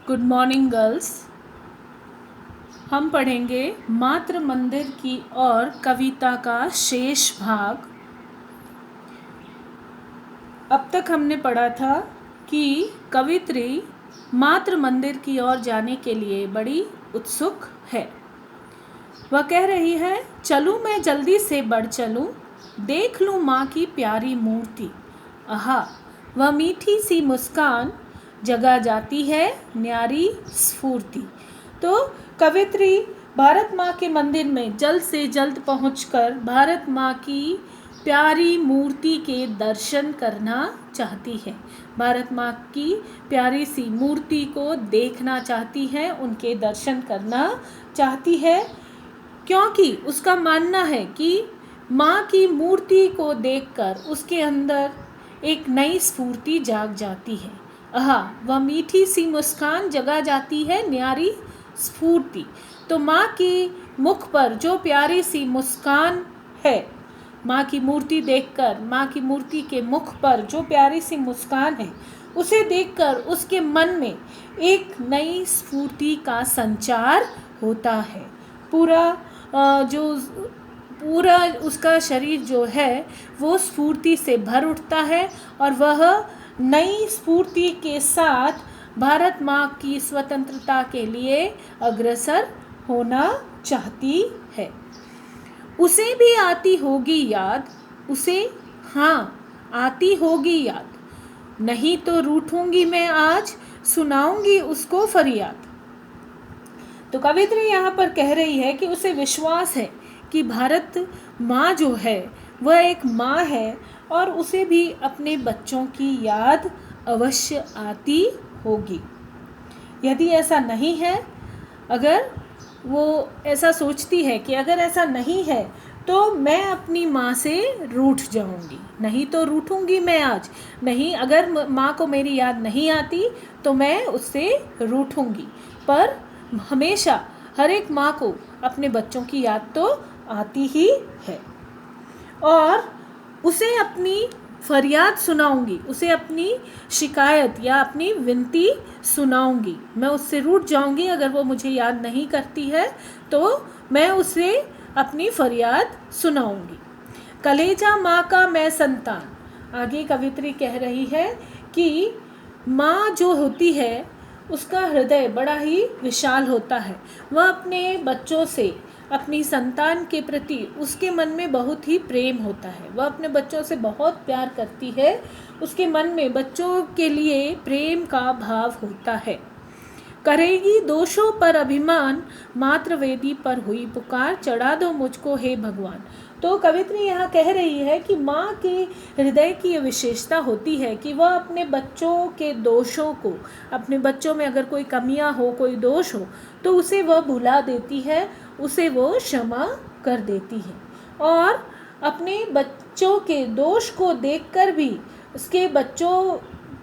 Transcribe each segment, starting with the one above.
Good morning girls. हम पढ़ेंगे मातृ मंदिर की ओर कविता का शेष भाग। अब तक हमने पढ़ा था कि कवित्री मातृ मंदिर की ओर जाने के लिए बड़ी उत्सुक है। वह कह रही है, चलूं मैं जल्दी से बढ़ चलूं, देख लूं माँ की प्यारी मूर्ति। आहा, वह मीठी सी मुस्कान जगा जाती है न्यारी स्फूर्ति। तो कवित्री भारत माँ के मंदिर में जल्द से जल्द पहुंचकर भारत माँ की प्यारी मूर्ति के दर्शन करना चाहती है। भारत माँ की प्यारी सी मूर्ति को देखना चाहती है, उनके दर्शन करना चाहती है, क्योंकि उसका मानना है कि माँ की मूर्ति को देखकर उसके अंदर एक नई स्फूर्ति जाग जाती है। वह मीठी सी मुस्कान जगा जाती है न्यारी स्फूर्ति। तो माँ की मुख पर जो प्यारी सी मुस्कान है, माँ की मूर्ति देखकर माँ की मूर्ति के मुख पर जो प्यारी सी मुस्कान है, उसे देखकर उसके मन में एक नई स्फूर्ति का संचार होता है। पूरा उसका शरीर जो है वो स्फूर्ति से भर उठता है और वह नई स्फूर्ति के साथ भारत माँ की स्वतंत्रता के लिए अग्रसर होना चाहती है। उसे भी आती होगी याद, उसे आती होगी याद, नहीं तो रूठूंगी मैं आज, सुनाऊंगी उसको फरियाद। तो कवित्री यहाँ पर कह रही है कि उसे विश्वास है कि भारत माँ जो है वह एक माँ है और उसे भी अपने बच्चों की याद अवश्य आती होगी। यदि ऐसा नहीं है, अगर वो ऐसा सोचती है कि अगर ऐसा नहीं है तो मैं अपनी माँ से रूठ जाऊंगी, नहीं तो रूठूंगी मैं आज, नहीं अगर माँ को मेरी याद नहीं आती तो मैं उससे रूठूंगी। पर हमेशा हर एक माँ को अपने बच्चों की याद तो आती ही है और उसे अपनी फरियाद सुनाऊंगी, उसे अपनी शिकायत या अपनी विनती सुनाऊंगी। मैं उससे रूठ जाऊंगी अगर वो मुझे याद नहीं करती है तो मैं उसे अपनी फरियाद सुनाऊंगी। कलेजा माँ का मैं संतान। आगे कवित्री कह रही है कि माँ जो होती है उसका हृदय बड़ा ही विशाल होता है। वह अपने बच्चों से, अपनी संतान के प्रति उसके मन में बहुत ही प्रेम होता है। वह अपने बच्चों से बहुत प्यार करती है, उसके मन में बच्चों के लिए प्रेम का भाव होता है। करेगी दोषों पर अभिमान, मातृवेदी पर हुई पुकार, चढ़ा दो मुझको हे भगवान। तो कवित्री यहाँ कह रही है कि माँ के हृदय की ये विशेषता होती है कि वह अपने बच्चों के दोषों को, अपने बच्चों में अगर कोई कमियाँ हो, कोई दोष हो, तो उसे वह भुला देती है, उसे वो क्षमा कर देती है और अपने बच्चों के दोष को देखकर भी उसके बच्चों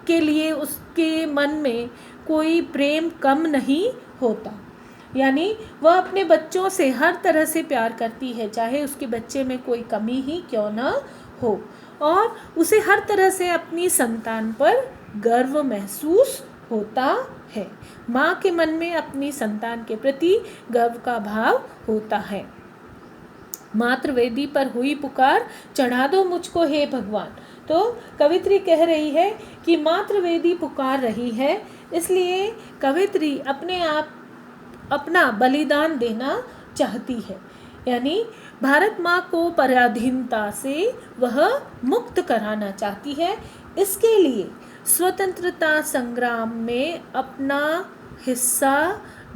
के लिए उसके मन में कोई प्रेम कम नहीं होता। यानी वह अपने बच्चों से हर तरह से प्यार करती है, चाहे उसके बच्चे में कोई कमी ही क्यों ना हो, और उसे हर तरह से अपनी संतान पर गर्व महसूस होता है। माँ के मन में अपनी संतान के प्रति गर्व का भाव होता है। मातृवेदी पर हुई पुकार, चढ़ा दो मुझको हे भगवान। तो कवित्री कह रही है कि मातृवेदी पुकार रही है, इसलिए कवित्री अपना बलिदान देना चाहती है। यानी भारत माँ को पराधीनता से वह मुक्त कराना चाहती है। इसके लिए स्वतंत्रता संग्राम में अपना हिस्सा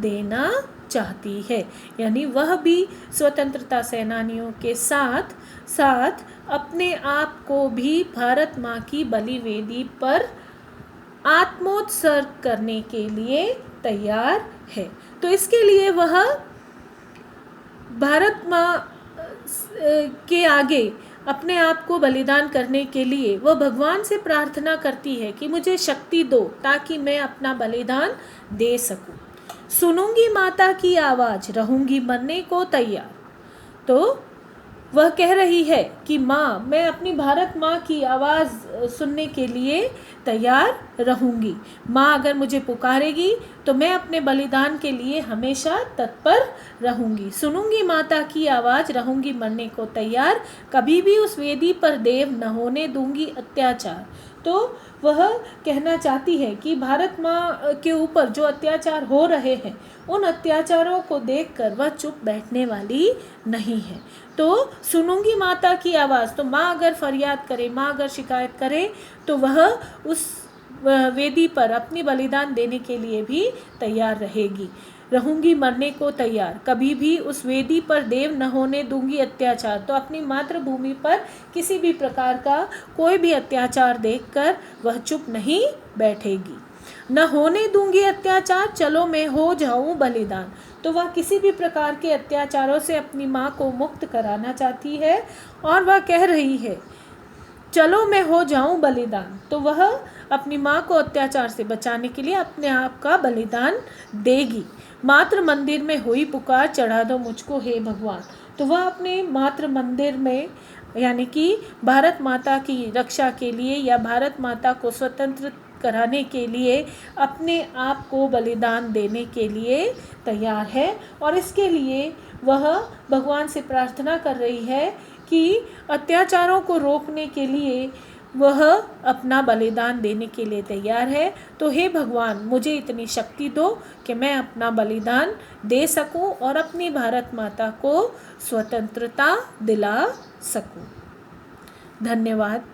देना चाहती है। यानी वह भी स्वतंत्रता सेनानियों के साथ साथ अपने आप को भी भारत माँ की बलिवेदी पर आत्मोत्सर्ग करने के लिए तैयार है। तो इसके लिए वह भारत माँ के आगे अपने आप को बलिदान करने के लिए वह भगवान से प्रार्थना करती है कि मुझे शक्ति दो ताकि मैं अपना बलिदान दे सकूं। सुनूंगी माता की आवाज़, रहूंगी मरने को तैयार। तो वह कह रही है कि माँ, मैं अपनी भारत माँ की आवाज़ सुनने के लिए तैयार रहूँगी। माँ अगर मुझे पुकारेगी तो मैं अपने बलिदान के लिए हमेशा तत्पर रहूँगी। सुनूंगी माता की आवाज़, रहूँगी मरने को तैयार, कभी भी उस वेदी पर देव न होने दूंगी अत्याचार। तो वह कहना चाहती है कि भारत माँ के ऊपर जो अत्याचार हो रहे हैं, उन अत्याचारों को देखकर वह चुप बैठने वाली नहीं है। तो सुनूंगी माता की आवाज़, तो माँ अगर फरियाद करे, माँ अगर शिकायत करे, तो वह उस वेदी पर अपनी बलिदान देने के लिए भी तैयार रहेगी। रहूंगी मरने को तैयार, कभी भी उस वेदी पर देव न होने दूंगी अत्याचार। तो अपनी मातृभूमि पर किसी भी प्रकार का कोई भी अत्याचार देखकर वह चुप नहीं बैठेगी। न होने दूंगी अत्याचार, चलो मैं हो जाऊं बलिदान। तो वह किसी भी प्रकार के अत्याचारों से अपनी माँ को मुक्त कराना चाहती है और वह कह रही है चलो मैं हो जाऊं बलिदान। तो वह अपनी माँ को अत्याचार से बचाने के लिए अपने आप का बलिदान देगी। मातृ मंदिर में हुई पुकार, चढ़ा दो मुझको हे भगवान। तो वह अपने मातृ मंदिर में, यानी कि भारत माता की रक्षा के लिए या भारत माता को स्वतंत्र कराने के लिए अपने आप को बलिदान देने के लिए तैयार है। और इसके लिए वह भगवान से प्रार्थना कर रही है कि अत्याचारों को रोकने के लिए वह अपना बलिदान देने के लिए तैयार है। तो हे भगवान, मुझे इतनी शक्ति दो कि मैं अपना बलिदान दे सकूं और अपनी भारत माता को स्वतंत्रता दिला सकूं। धन्यवाद।